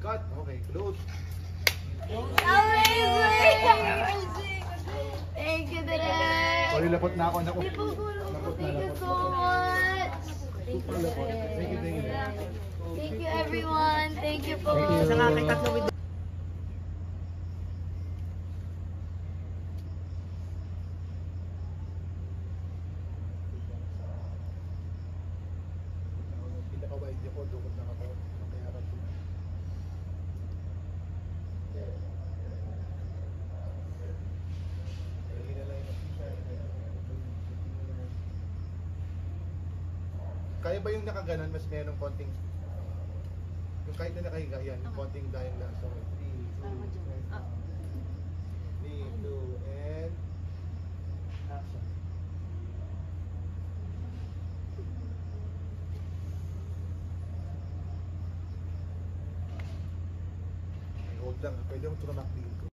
Cut. Okay, close. Amazing! Thank you, Direk! Sorry, lapot na ako. Naku. Thank you so much! Thank you, thank you. Thank you, everyone! Thank you po! Sa nakakaitatlo with Pinakawaidyo ko, doon lang ako. Makayaran ko. Kaya ba yung nakaganon, mas merong konting yung kahit na nakahiga yan, yung konting dahil lang. So, 3, 2, and action. Hold lang, pwede mo tumamak dito.